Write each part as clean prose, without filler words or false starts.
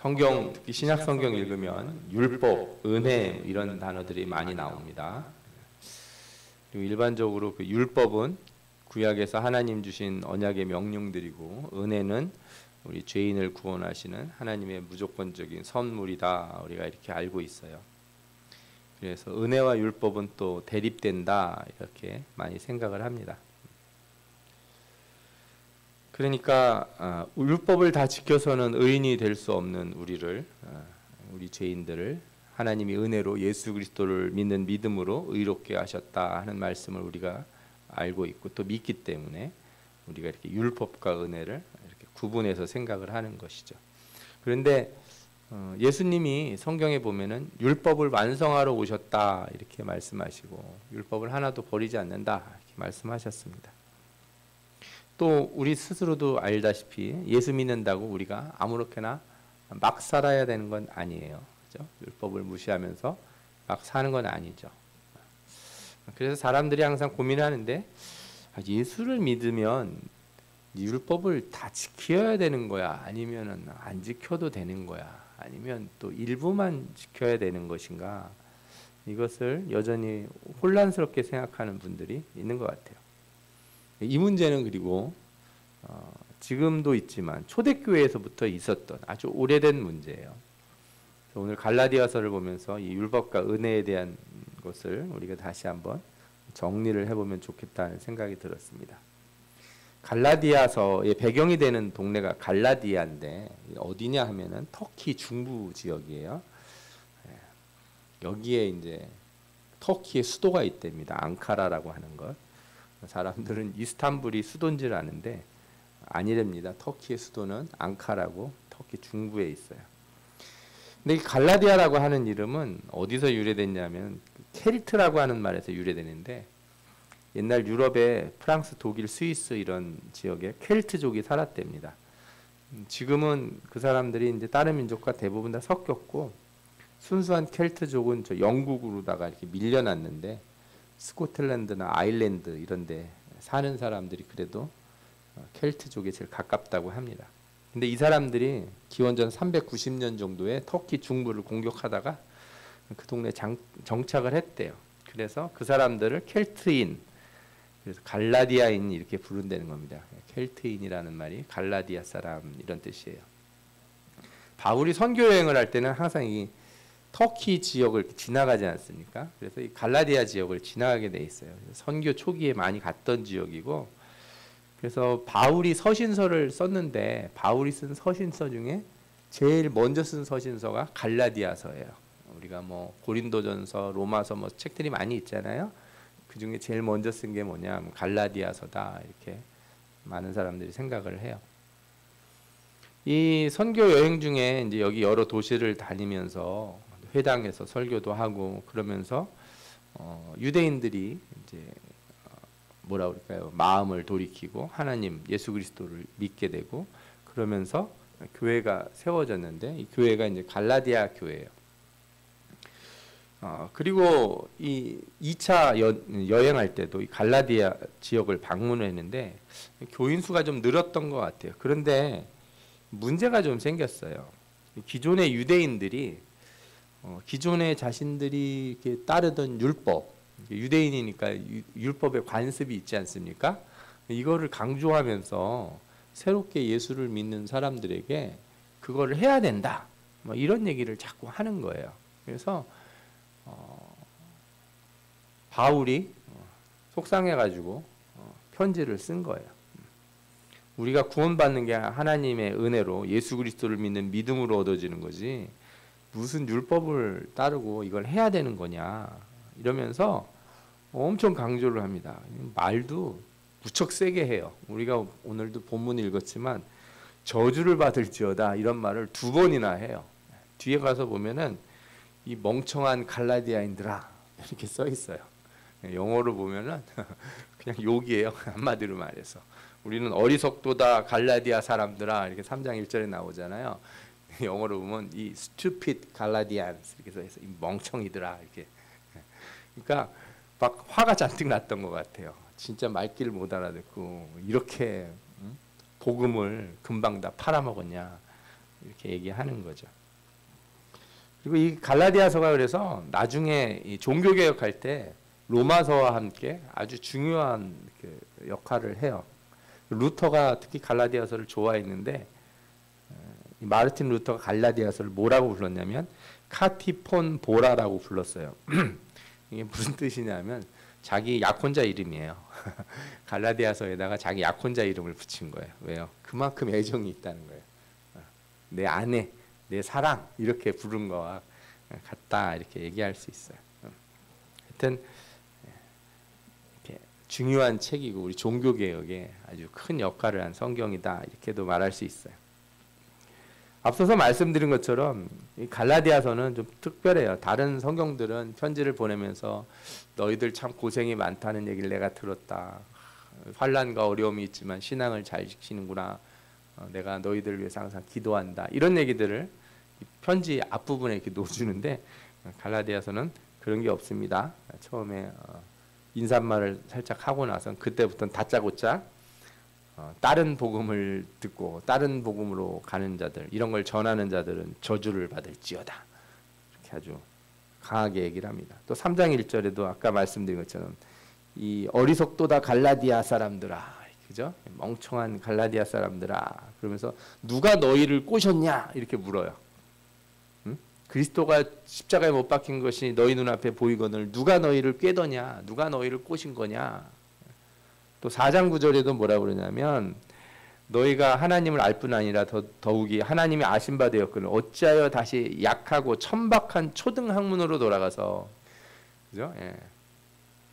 성경, 특히 신약 성경 읽으면 율법, 은혜 이런 단어들이 많이 나옵니다. 그리고 일반적으로 그 율법은 구약에서 하나님 주신 언약의 명령들이고, 은혜는 우리 죄인을 구원하시는 하나님의 무조건적인 선물이다, 우리가 이렇게 알고 있어요. 그래서 은혜와 율법은 또 대립된다, 이렇게 많이 생각을 합니다. 그러니까 율법을 다 지켜서는 의인이 될 수 없는 우리 죄인들을 하나님이 은혜로 예수 그리스도를 믿는 믿음으로 의롭게 하셨다 하는 말씀을 우리가 알고 있고 또 믿기 때문에 우리가 이렇게 율법과 은혜를 이렇게 구분해서 생각을 하는 것이죠. 그런데 예수님이 성경에 보면은 율법을 완성하러 오셨다 이렇게 말씀하시고 율법을 하나도 버리지 않는다 이렇게 말씀하셨습니다. 또 우리 스스로도 알다시피 예수 믿는다고 우리가 아무렇게나 막 살아야 되는 건 아니에요. 그렇죠? 율법을 무시하면서 막 사는 건 아니죠. 그래서 사람들이 항상 고민하는데 예수를 믿으면 율법을 다 지켜야 되는 거야? 아니면 안 지켜도 되는 거야? 아니면 또 일부만 지켜야 되는 것인가? 이것을 여전히 혼란스럽게 생각하는 분들이 있는 것 같아요. 이 문제는 그리고 지금도 있지만 초대교회에서부터 있었던 아주 오래된 문제예요. 오늘 갈라디아서를 보면서 이 율법과 은혜에 대한 것을 우리가 다시 한번 정리를 해보면 좋겠다는 생각이 들었습니다. 갈라디아서의 배경이 되는 동네가 갈라디아인데 어디냐 하면은 터키 중부 지역이에요. 여기에 이제 터키의 수도가 있답니다. 앙카라라고 하는 것. 사람들은 이스탄불이 수도인 줄 아는데 아니랍니다. 터키의 수도는 앙카라고 터키 중부에 있어요. 근데 이 갈라디아라고 하는 이름은 어디서 유래됐냐면 켈트라고 하는 말에서 유래되는데 옛날 유럽에 프랑스, 독일, 스위스 이런 지역에 켈트족이 살았답니다. 지금은 그 사람들이 이제 다른 민족과 대부분 다 섞였고 순수한 켈트족은 저 영국으로다가 이렇게 밀려났는데 스코틀랜드나 아일랜드 이런 데 사는 사람들이 그래도 켈트족에 제일 가깝다고 합니다. 근데 이 사람들이 기원전 390년 정도에 터키 중부를 공격하다가 그 동네에 정착을 했대요. 그래서 그 사람들을 켈트인, 그래서 갈라디아인 이렇게 부른다는 겁니다. 켈트인이라는 말이 갈라디아 사람 이런 뜻이에요. 바울이 선교 여행을 할 때는 항상 이 터키 지역을 지나가지 않습니까? 그래서 이 갈라디아 지역을 지나가게 돼 있어요. 선교 초기에 많이 갔던 지역이고, 그래서 바울이 서신서를 썼는데 바울이 쓴 서신서 중에 제일 먼저 쓴 서신서가 갈라디아서예요. 우리가 뭐 고린도전서, 로마서 뭐 책들이 많이 있잖아요. 그 중에 제일 먼저 쓴 게 뭐냐, 갈라디아서다 이렇게 많은 사람들이 생각을 해요. 이 선교 여행 중에 이제 여기 여러 도시를 다니면서 회당에서 설교도 하고 그러면서 유대인들이 이제 뭐라 그럴까요? 마음을 돌이키고 하나님 예수 그리스도를 믿게 되고 그러면서 교회가 세워졌는데 이 교회가 이제 갈라디아 교회예요. 그리고 이 2차 여행할 때도 이 갈라디아 지역을 방문했는데 교인 수가 좀 늘었던 것 같아요. 그런데 문제가 좀 생겼어요. 기존의 유대인들이 기존에 자신들이 이렇게 따르던 율법, 유대인이니까 율법에 관습이 있지 않습니까? 이거를 강조하면서 새롭게 예수를 믿는 사람들에게 그거를 해야 된다, 뭐 이런 얘기를 자꾸 하는 거예요. 그래서 바울이 속상해가지고 편지를 쓴 거예요. 우리가 구원받는 게 하나님의 은혜로 예수 그리스도를 믿는 믿음으로 얻어지는 거지 무슨 율법을 따르고 이걸 해야 되는 거냐 이러면서 엄청 강조를 합니다. 말도 무척 세게 해요. 우리가 오늘도 본문 읽었지만 저주를 받을지어다 이런 말을 2번이나 해요. 뒤에 가서 보면은 이 멍청한 갈라디아인들아 이렇게 써 있어요. 영어로 보면은 그냥 욕이에요. 한마디로 말해서 우리는 어리석도다 갈라디아 사람들아 이렇게 3장 1절에 나오잖아요. 영어로 보면 이 stupid Galatians 이렇게 써서 이 멍청이들아 이렇게. 그러니까 막 화가 잔뜩 났던 것 같아요. 진짜 말귀를 못 알아듣고 이렇게 복음을 금방 다 팔아먹었냐 이렇게 얘기하는 거죠. 그리고 이 갈라디아서가 그래서 나중에 이 종교개혁할 때 로마서와 함께 아주 중요한 그 역할을 해요. 루터가 특히 갈라디아서를 좋아했는데 마르틴 루터가 갈라디아서를 뭐라고 불렀냐면 카티폰 보라라고 불렀어요. 이게 무슨 뜻이냐면 자기 약혼자 이름이에요. 갈라디아서에다가 자기 약혼자 이름을 붙인 거예요. 왜요? 그만큼 애정이 있다는 거예요. 내 아내, 내 사랑 이렇게 부른 거와 같다 이렇게 얘기할 수 있어요. 하여튼 이렇게 중요한 책이고 우리 종교 개혁에 아주 큰 역할을 한 성경이다 이렇게도 말할 수 있어요. 앞서서 말씀드린 것처럼 이 갈라디아서는 좀 특별해요. 다른 성경들은 편지를 보내면서 너희들 참 고생이 많다는 얘기를 내가 들었다. 환난과 어려움이 있지만 신앙을 잘 지키는구나. 내가 너희들을 위해서 항상 기도한다. 이런 얘기들을 편지 앞부분에 이렇게 놓아주는데 갈라디아서는 그런 게 없습니다. 처음에 인사말을 살짝 하고 나서 그때부터는 다짜고짜 다른 복음을 듣고 다른 복음으로 가는 자들 이런 걸 전하는 자들은 저주를 받을지어다. 이렇게 아주 강하게 얘기를 합니다. 또 3장 1절에도 아까 말씀드린 것처럼 이 어리석도다 갈라디아 사람들아, 그죠? 멍청한 갈라디아 사람들아. 그러면서 누가 너희를 꼬셨냐 이렇게 물어요. 응? 그리스도가 십자가에 못 박힌 것이 너희 눈앞에 보이거늘 누가 너희를 꾀더냐, 누가 너희를 꼬신 거냐. 또 4장 9절에도 뭐라 그러냐면 너희가 하나님을 알 뿐 아니라 더욱이 하나님이 아신 바 되었거늘 어찌하여 다시 약하고 천박한 초등학문으로 돌아가서, 그죠? 예.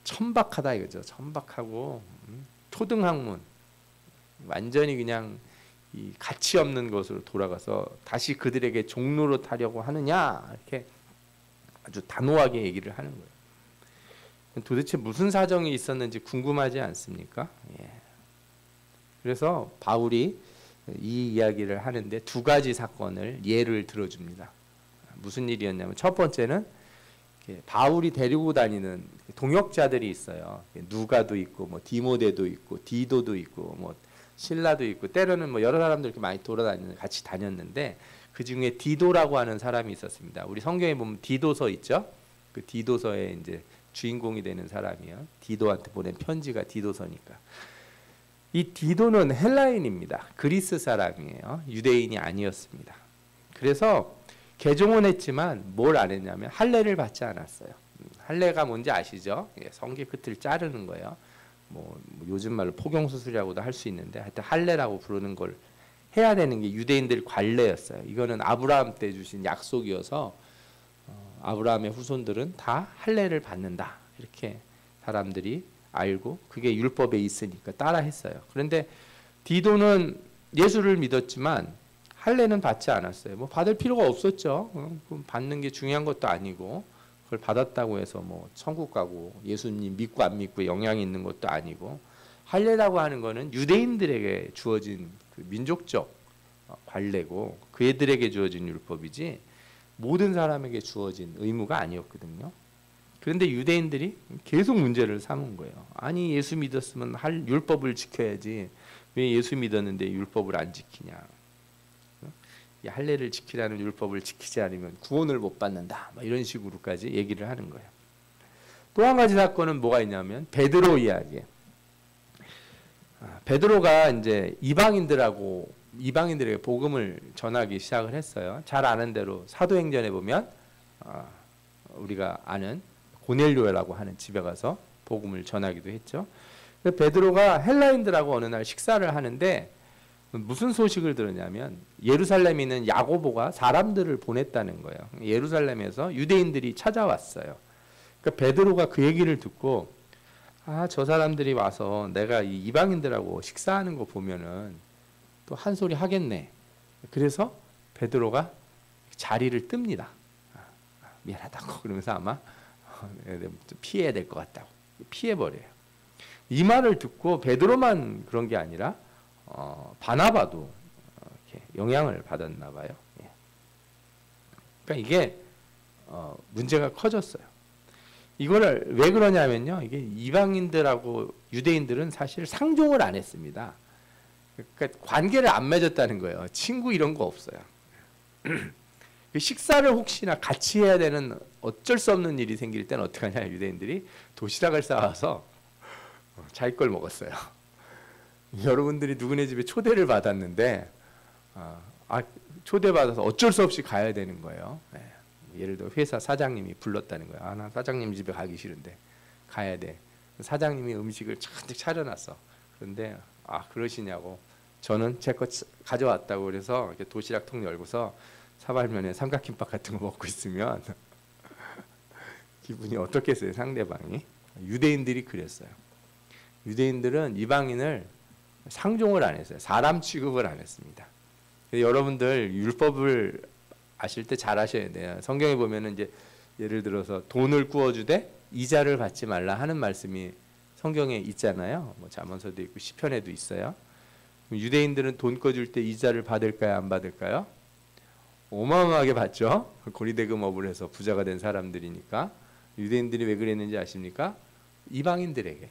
천박하다 이거죠. 천박하고 초등학문 완전히 그냥 이 가치 없는 것으로 돌아가서 다시 그들에게 종로로 타려고 하느냐 이렇게 아주 단호하게 얘기를 하는 거예요. 도대체 무슨 사정이 있었는지 궁금하지 않습니까? 예. 그래서 바울이 이 이야기를 하는데 두 가지 사건을 예를 들어줍니다. 무슨 일이었냐면 첫 번째는 바울이 데리고 다니는 동역자들이 있어요. 누가도 있고 뭐 디모데도 있고 디도도 있고 뭐 실라도 있고 때로는 뭐 여러 사람들 이렇게 많이 돌아다니는 같이 다녔는데 그 중에 디도라고 하는 사람이 있었습니다. 우리 성경에 보면 디도서 있죠. 그 디도서에 이제 주인공이 되는 사람이요. 디도한테 보낸 편지가 디도서니까. 이 디도는 헬라인입니다. 그리스 사람이에요. 유대인이 아니었습니다. 그래서 개종은 했지만 뭘 안 했냐면 할례를 받지 않았어요. 할례가 뭔지 아시죠? 성기 끝을 자르는 거예요. 뭐 요즘 말로 포경수술이라고도 할 수 있는데 하여튼 할례라고 부르는 걸 해야 되는 게 유대인들 관례였어요. 이거는 아브라함 때 주신 약속이어서 아브라함의 후손들은 다 할례를 받는다. 이렇게 사람들이 알고 그게 율법에 있으니까 따라 했어요. 그런데 디도는 예수를 믿었지만 할례는 받지 않았어요. 뭐 받을 필요가 없었죠. 받는 게 중요한 것도 아니고 그걸 받았다고 해서 뭐 천국 가고 예수님 믿고 안 믿고 영향이 있는 것도 아니고 할례라고 하는 거는 유대인들에게 주어진 그 민족적 관례고 그 애들에게 주어진 율법이지 모든 사람에게 주어진 의무가 아니었거든요. 그런데 유대인들이 계속 문제를 삼은 거예요. 아니 예수 믿었으면 율법을 지켜야지 왜 예수 믿었는데 율법을 안 지키냐. 이 할례를 지키라는 율법을 지키지 않으면 구원을 못 받는다. 이런 식으로까지 얘기를 하는 거예요. 또 한 가지 사건은 뭐가 있냐면 베드로 이야기. 베드로가 이제 이방인들에게 복음을 전하기 시작을 했어요. 잘 아는 대로 사도행전에 보면 우리가 아는 고넬료라고 하는 집에 가서 복음을 전하기도 했죠. 베드로가 헬라인들하고 어느 날 식사를 하는데 무슨 소식을 들었냐면 예루살렘에 있는 야고보가 사람들을 보냈다는 거예요. 예루살렘에서 유대인들이 찾아왔어요. 그러니까 베드로가 그 얘기를 듣고 저 사람들이 와서 내가 이 이방인들하고 식사하는 거 보면은 또 한 소리 하겠네. 그래서 베드로가 자리를 뜹니다. 미안하다고 그러면서 아마 피해야 될 것 같다고 피해버려요. 이 말을 듣고 베드로만 그런 게 아니라 바나바도 이렇게 영향을 받았나 봐요. 그러니까 이게 문제가 커졌어요. 이거를 왜 그러냐면요. 이게 이방인들하고 유대인들은 사실 상종을 안 했습니다. 그러니까 관계를 안 맺었다는 거예요. 친구 이런 거 없어요. 그 식사를 혹시나 같이 해야 되는 어쩔 수 없는 일이 생길 때는 어떻게 하냐, 유대인들이 도시락을 싸와서 자기 걸 먹었어요. 여러분들이 누구네 집에 초대를 받았는데 초대받아서 어쩔 수 없이 가야 되는 거예요. 네. 예를 들어 회사 사장님이 불렀다는 거예요. 나 사장님 집에 가기 싫은데 가야 돼. 사장님이 음식을 잔뜩 차려놨어. 그런데 그러시냐고. 저는 제 거 가져왔다고 그래서 이렇게 도시락통 열고서 사발면에 삼각김밥 같은 거 먹고 있으면 기분이 어떻겠어요, 상대방이? 유대인들이 그랬어요. 유대인들은 이방인을 상종을 안 했어요. 사람 취급을 안 했습니다. 여러분들 율법을 아실 때 잘 아셔야 돼요. 성경에 보면은 이제 예를 들어서 돈을 구워주되 이자를 받지 말라 하는 말씀이 성경에 있잖아요. 뭐 잠언서도 있고 시편에도 있어요. 유대인들은 돈 꿔줄 때 이자를 받을까요, 안 받을까요? 어마어마하게 받죠. 고리대금업을 해서 부자가 된 사람들이니까. 유대인들이 왜 그랬는지 아십니까? 이방인들에게,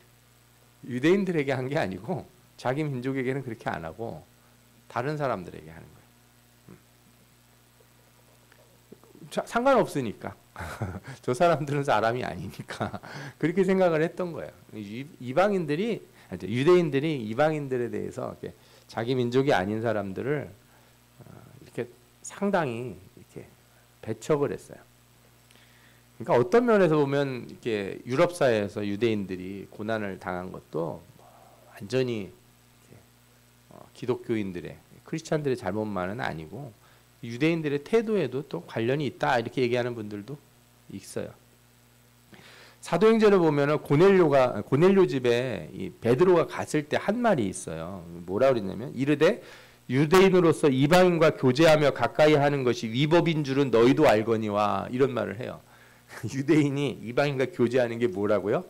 유대인들에게 한 게 아니고 자기 민족에게는 그렇게 안 하고 다른 사람들에게 하는 거예요. 상관없으니까. 저 사람들은 사람이 아니니까 그렇게 생각을 했던 거예요. 유대인들이 이방인들에 대해서 이렇게 자기 민족이 아닌 사람들을 이렇게 상당히 이렇게 배척을 했어요. 그러니까 어떤 면에서 보면 이렇게 유럽 사회에서 유대인들이 고난을 당한 것도 완전히 기독교인들의, 크리스찬들의 잘못만은 아니고 유대인들의 태도에도 또 관련이 있다, 이렇게 얘기하는 분들도 있어요. 사도행전을 보면은 고넬료 집에 이 베드로가 갔을 때 한 말이 있어요. 뭐라 그랬냐면 이르되 유대인으로서 이방인과 교제하며 가까이 하는 것이 위법인 줄은 너희도 알거니와, 이런 말을 해요. 유대인이 이방인과 교제하는 게 뭐라고요?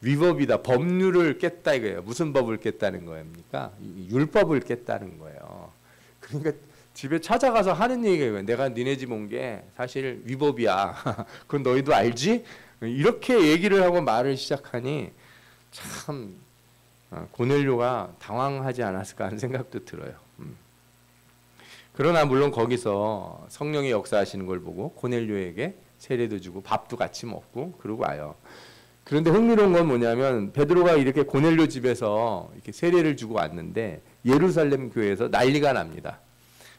위법이다. 법률을 깼다 이거예요. 무슨 법을 깼다는 겁니까? 율법을 깼다는 거예요. 그러니까 집에 찾아가서 하는 얘기예요. 내가 니네 집 온 게 사실 위법이야. 그건 너희도 알지? 이렇게 얘기를 하고 말을 시작하니 참 고넬료가 당황하지 않았을까 하는 생각도 들어요. 그러나 물론 거기서 성령의 역사하시는 걸 보고 고넬료에게 세례도 주고 밥도 같이 먹고 그러고 와요. 그런데 흥미로운 건 뭐냐면 베드로가 이렇게 고넬료 집에서 이렇게 세례를 주고 왔는데 예루살렘 교회에서 난리가 납니다.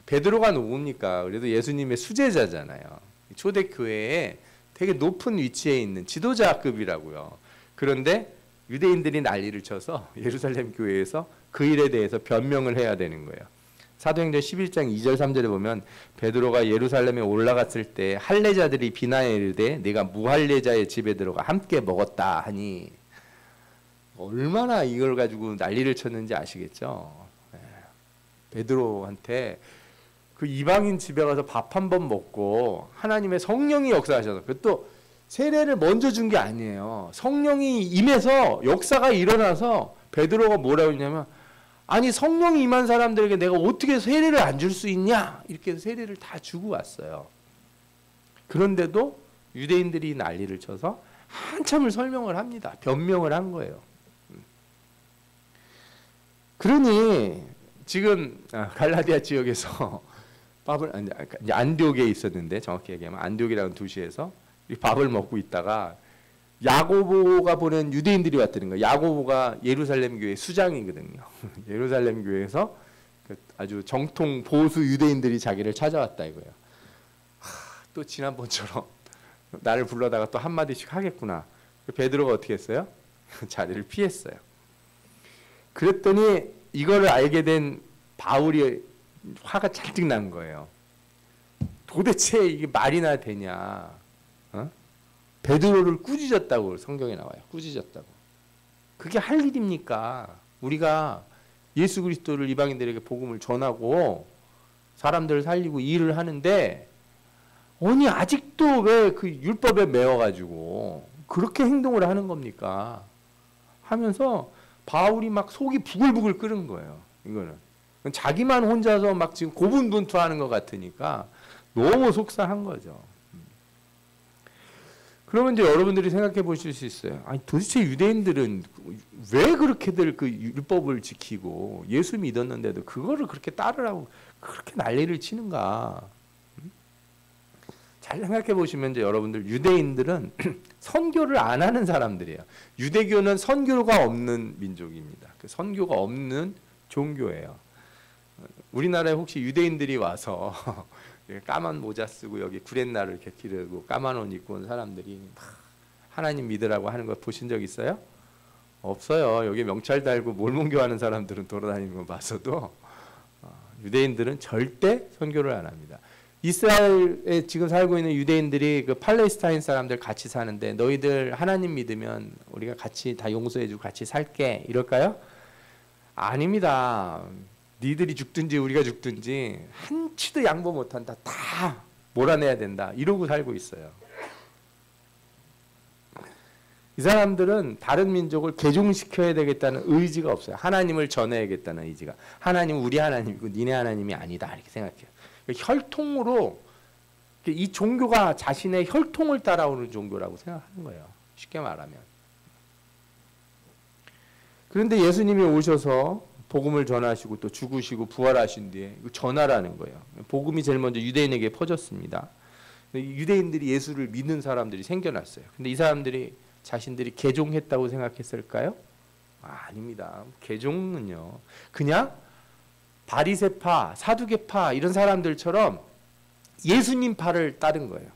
베드로가 누굽니까? 그래도 예수님의 수제자잖아요. 초대교회에 되게 높은 위치에 있는 지도자급이라고요. 그런데 유대인들이 난리를 쳐서 예루살렘 교회에서 그 일에 대해서 변명을 해야 되는 거예요. 사도행전 11장 2절 3절에 보면 베드로가 예루살렘에 올라갔을 때 할례자들이 비난에 이르되 내가 무할례자의 집에 들어가 함께 먹었다 하니, 얼마나 이걸 가지고 난리를 쳤는지 아시겠죠? 베드로한테 그 이방인 집에 가서 밥 한 번 먹고 하나님의 성령이 역사하셔서, 그것도 세례를 먼저 준 게 아니에요. 성령이 임해서 역사가 일어나서 베드로가 뭐라고 했냐면, 아니 성령이 임한 사람들에게 내가 어떻게 세례를 안 줄 수 있냐, 이렇게 해서 세례를 다 주고 왔어요. 그런데도 유대인들이 난리를 쳐서 한참을 설명을 합니다. 변명을 한 거예요. 그러니 지금 갈라디아 지역에서 안디옥에 있었는데, 정확히 얘기하면 안디옥이라는 도시에서 밥을 먹고 있다가 야고보가 보낸 유대인들이 왔다는 거예요. 야고보가 예루살렘 교회 수장이거든요. 예루살렘 교회에서 아주 정통 보수 유대인들이 자기를 찾아왔다 이거예요. 또 지난번처럼 나를 불러다가 또 한마디씩 하겠구나. 베드로가 어떻게 했어요? 자리를 피했어요. 그랬더니 이거를 알게 된 바울이 화가 잔뜩 난 거예요. 도대체 이게 말이나 되냐? 베드로를 꾸짖었다고 성경에 나와요. 꾸짖었다고. 그게 할 일입니까? 우리가 예수 그리스도를 이방인들에게 복음을 전하고 사람들을 살리고 일을 하는데, 아니 아직도 왜 그 율법에 매워가지고 그렇게 행동을 하는 겁니까? 하면서 바울이 막 속이 부글부글 끓은 거예요. 이거는 자기만 혼자서 막 지금 고분분투하는 것 같으니까 너무 속상한 거죠. 그러면 이제 여러분들이 생각해 보실 수 있어요. 아니 도대체 유대인들은 왜 그렇게들 그 율법을 지키고 예수 믿었는데도 그거를 그렇게 따르라고 그렇게 난리를 치는가? 잘 생각해 보시면 이제 여러분들 유대인들은 선교를 안 하는 사람들이에요. 유대교는 선교가 없는 민족입니다. 그 선교가 없는 종교예요. 우리나라에 혹시 유대인들이 와서 까만 모자 쓰고 여기 구렛나루 이렇게 기르고 까만 옷 입고 온 사람들이 하나님 믿으라고 하는 거 보신 적 있어요? 없어요. 여기 명찰 달고 몰몬교하는 사람들은 돌아다니는 거 봐서도 유대인들은 절대 선교를 안 합니다. 이스라엘에 지금 살고 있는 유대인들이 그 팔레스타인 사람들 같이 사는데 너희들 하나님 믿으면 우리가 같이 다 용서해주고 같이 살게 이럴까요? 아닙니다. 니들이 죽든지 우리가 죽든지 한치도 양보 못한다. 다 몰아내야 된다. 이러고 살고 있어요. 이 사람들은 다른 민족을 개종시켜야 되겠다는 의지가 없어요. 하나님을 전해야겠다는 의지가. 하나님 우리 하나님이고 니네 하나님이 아니다. 이렇게 생각해요. 혈통으로 이 종교가 자신의 혈통을 따라오는 종교라고 생각하는 거예요. 쉽게 말하면. 그런데 예수님이 오셔서 복음을 전하시고 또 죽으시고 부활하신 뒤에 전하라는 거예요. 복음이 제일 먼저 유대인에게 퍼졌습니다. 유대인들이 예수를 믿는 사람들이 생겨났어요. 근데 이 사람들이 자신들이 개종했다고 생각했을까요? 아닙니다. 개종은요, 그냥 바리새파, 사두개파 이런 사람들처럼 예수님파를 따른 거예요.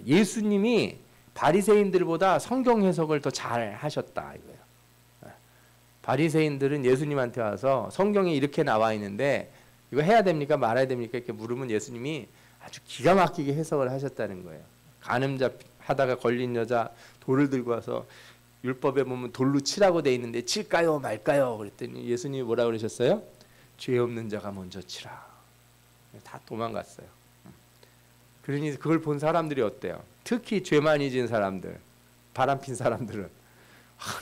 예수님이 바리새인들보다 성경 해석을 더 잘 하셨다 이거예요. 바리새인들은 예수님한테 와서 성경에 이렇게 나와 있는데 이거 해야 됩니까 말아야 됩니까 이렇게 물으면 예수님이 아주 기가 막히게 해석을 하셨다는 거예요. 간음자 하다가 걸린 여자 돌을 들고 와서 율법에 보면 돌로 치라고 돼 있는데 칠까요 말까요? 그랬더니 예수님이 뭐라 그러셨어요? 죄 없는 자가 먼저 치라. 다 도망갔어요. 그러니 그걸 본 사람들이 어때요? 특히 죄 많이 지은 사람들, 바람핀 사람들은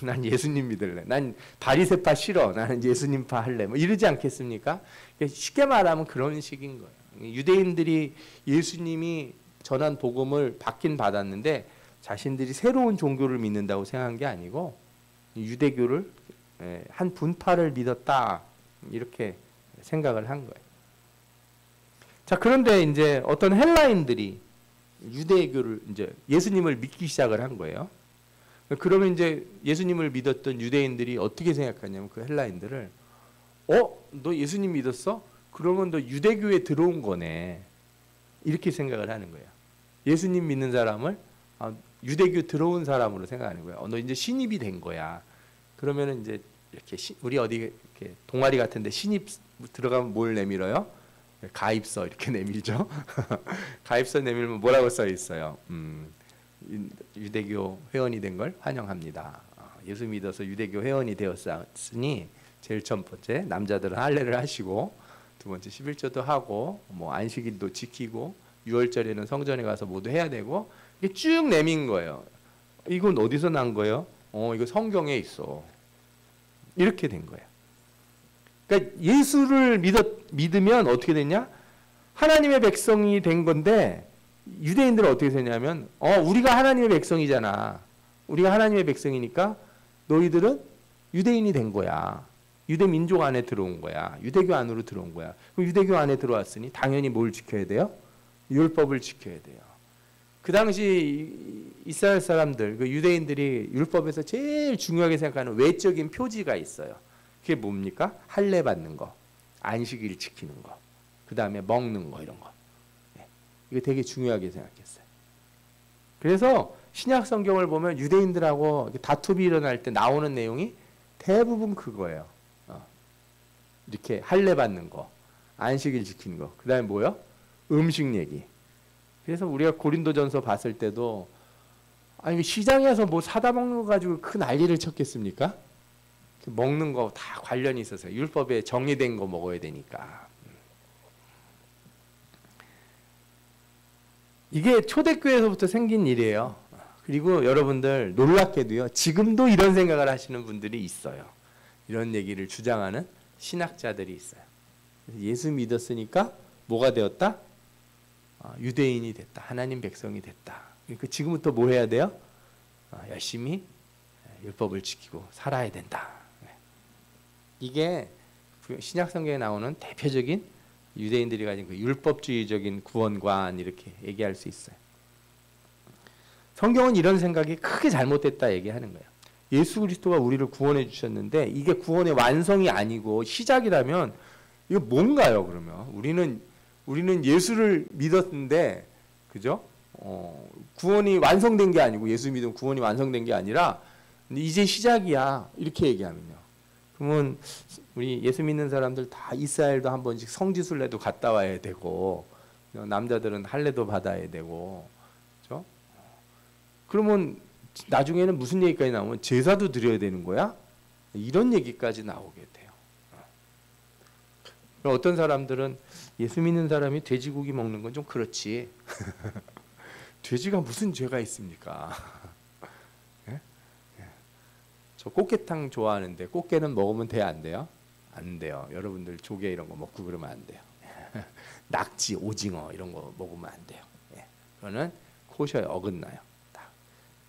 난 예수님 믿을래. 난 바리새파 싫어. 나는 예수님파 할래. 뭐 이러지 않겠습니까? 쉽게 말하면 그런 식인 거예요. 유대인들이 예수님이 전한 복음을 받긴 받았는데 자신들이 새로운 종교를 믿는다고 생각한 게 아니고 유대교를 한 분파를 믿었다. 이렇게 생각을 한 거예요. 자, 그런데 이제 어떤 헬라인들이 유대교를 이제 예수님을 믿기 시작을 한 거예요. 그러면 이제 예수님을 믿었던 유대인들이 어떻게 생각하냐면 그 헬라인들을 너 예수님 믿었어? 그러면 너 유대교에 들어온 거네. 이렇게 생각을 하는 거예요. 예수님 믿는 사람을 유대교 들어온 사람으로 생각하는 거예요. 너 이제 신입이 된 거야. 그러면은 이제 이렇게 우리 어디 이렇게 동아리 같은데 신입 들어가면 뭘 내밀어요? 가입서 이렇게 내밀죠. 가입서 내밀면 뭐라고 써 있어요? 유대교 회원이 된 걸 환영합니다. 예수 믿어서 유대교 회원이 되었으니 제일 첫 번째 남자들은 할례를 하시고 두 번째 11조도 하고 뭐 안식일도 지키고 6월절에는 성전에 가서 모두 해야 되고 이게 쭉 내민 거예요. 이건 어디서 난 거예요? 이거 성경에 있어. 이렇게 된 거예요. 그러니까 예수를 믿으면 어떻게 됐냐? 하나님의 백성이 된 건데 유대인들은 어떻게 되냐면 우리가 하나님의 백성이잖아. 우리가 하나님의 백성이니까 너희들은 유대인이 된 거야. 유대 민족 안에 들어온 거야. 유대교 안으로 들어온 거야. 그럼 유대교 안에 들어왔으니 당연히 뭘 지켜야 돼요? 율법을 지켜야 돼요. 그 당시 이스라엘 사람들, 그 유대인들이 율법에서 제일 중요하게 생각하는 외적인 표지가 있어요. 그게 뭡니까? 할례 받는 거, 안식일 지키는 거, 그 다음에 먹는 거 이런 거. 이거 되게 중요하게 생각했어요. 그래서 신약 성경을 보면 유대인들하고 다툼이 일어날 때 나오는 내용이 대부분 그거예요. 이렇게 할례 받는 거, 안식일 지키는 거, 그 다음에 뭐요? 음식 얘기. 그래서 우리가 고린도전서 봤을 때도 아니 시장에서 뭐 사다 먹는 거 가지고 큰 난리를 쳤겠습니까? 먹는 거 다 관련이 있어서 율법에 정의된 거 먹어야 되니까. 이게 초대교회에서부터 생긴 일이에요. 그리고 여러분들 놀랍게도요. 지금도 이런 생각을 하시는 분들이 있어요. 이런 얘기를 주장하는 신학자들이 있어요. 예수 믿었으니까 뭐가 되었다? 유대인이 됐다. 하나님 백성이 됐다. 그러니까 지금부터 뭐 해야 돼요? 열심히 율법을 지키고 살아야 된다. 이게 신약 성경에 나오는 대표적인 유대인들이 가진 그 율법주의적인 구원관 이렇게 얘기할 수 있어요. 성경은 이런 생각이 크게 잘못됐다 얘기하는 거예요. 예수 그리스도가 우리를 구원해 주셨는데 이게 구원의 완성이 아니고 시작이라면 이거 뭔가요? 그러면 우리는 예수를 믿었는데 그죠? 구원이 완성된 게 아니고 예수 믿으면 구원이 완성된 게 아니라 이제 시작이야 이렇게 얘기하면요. 그러면 우리 예수 믿는 사람들 다 이스라엘도 한 번씩 성지순례도 갔다 와야 되고 남자들은 할례도 받아야 되고 그죠? 그러면 나중에는 무슨 얘기까지 나오면 제사도 드려야 되는 거야? 이런 얘기까지 나오게 돼요. 어떤 사람들은 예수 믿는 사람이 돼지고기 먹는 건 좀 그렇지. 돼지가 무슨 죄가 있습니까? 예? 저 꽃게탕 좋아하는데 꽃게는 먹으면 돼요, 안 돼요? 안 돼요. 여러분들 조개 이런 거 먹고 그러면 안 돼요. 낙지, 오징어 이런 거 먹으면 안 돼요. 그거는 코셔에 어긋나요.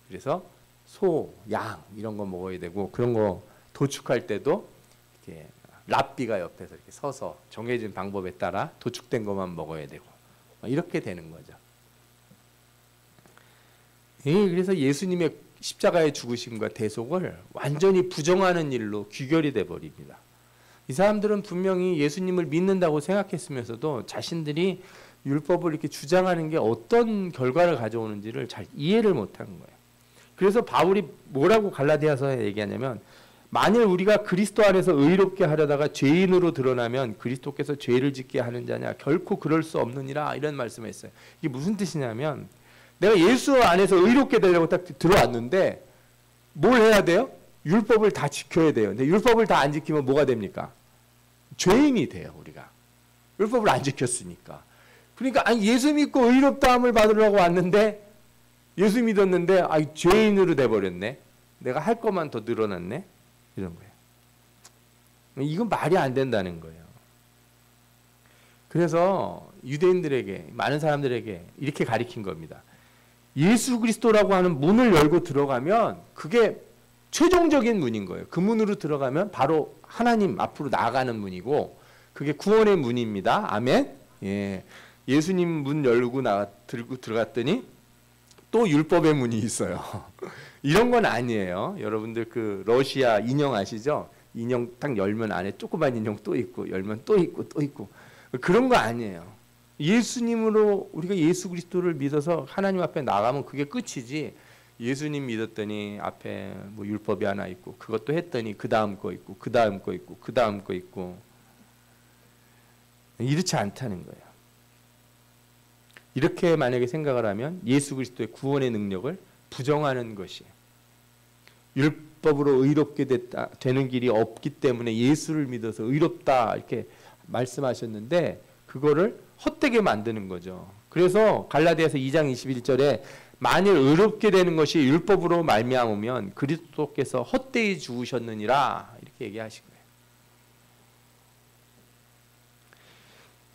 그래서 소, 양 이런 거 먹어야 되고 그런 거 도축할 때도 이렇게 랍비가 옆에서 이렇게 서서 정해진 방법에 따라 도축된 것만 먹어야 되고 이렇게 되는 거죠. 그래서 예수님의 십자가의 죽으심과 대속을 완전히 부정하는 일로 귀결이 돼 버립니다. 이 사람들은 분명히 예수님을 믿는다고 생각했으면서도 자신들이 율법을 이렇게 주장하는 게 어떤 결과를 가져오는지를 잘 이해를 못하는 거예요. 그래서 바울이 뭐라고 갈라디아서에 얘기하냐면 만일 우리가 그리스도 안에서 의롭게 하려다가 죄인으로 드러나면 그리스도께서 죄를 짓게 하는 자냐 결코 그럴 수 없느니라 이런 말씀을 했어요. 이게 무슨 뜻이냐면 내가 예수 안에서 의롭게 되려고 딱 들어왔는데 뭘 해야 돼요? 율법을 다 지켜야 돼요. 근데 율법을 다 안 지키면 뭐가 됩니까? 죄인이 돼요. 우리가 율법을 안 지켰으니까. 그러니까 아니 예수 믿고 의롭다함을 받으려고 왔는데 예수 믿었는데 죄인으로 돼버렸네. 내가 할 것만 더 늘어났네. 이런 거예요. 이건 말이 안 된다는 거예요. 그래서 유대인들에게 많은 사람들에게 이렇게 가르친 겁니다. 예수 그리스도라고 하는 문을 열고 들어가면 그게 최종적인 문인 거예요. 그 문으로 들어가면 바로 하나님 앞으로 나아가는 문이고 그게 구원의 문입니다. 아멘. 예수님 문 열고 들고 들어갔더니 또 율법의 문이 있어요. 이런 건 아니에요. 여러분들 그 러시아 인형 아시죠? 인형 딱 열면 안에 조그만 인형 또 있고 열면 또 있고 또 있고 그런 거 아니에요. 예수님으로 우리가 예수 그리스도를 믿어서 하나님 앞에 나가면 그게 끝이지. 예수님 믿었더니 앞에 뭐 율법이 하나 있고 그것도 했더니 그 다음 거 있고 그 다음 거 있고 그 다음 거 있고 이렇지 않다는 거예요. 이렇게 만약에 생각을 하면 예수 그리스도의 구원의 능력을 부정하는 것이에요. 율법으로 의롭게 되는 길이 없기 때문에 예수를 믿어서 의롭다 이렇게 말씀하셨는데 그거를 헛되게 만드는 거죠. 그래서 갈라디아서 2장 21절에 만일 의롭게 되는 것이 율법으로 말미암으면 그리스도께서 헛되이 죽으셨느니라 이렇게 얘기하신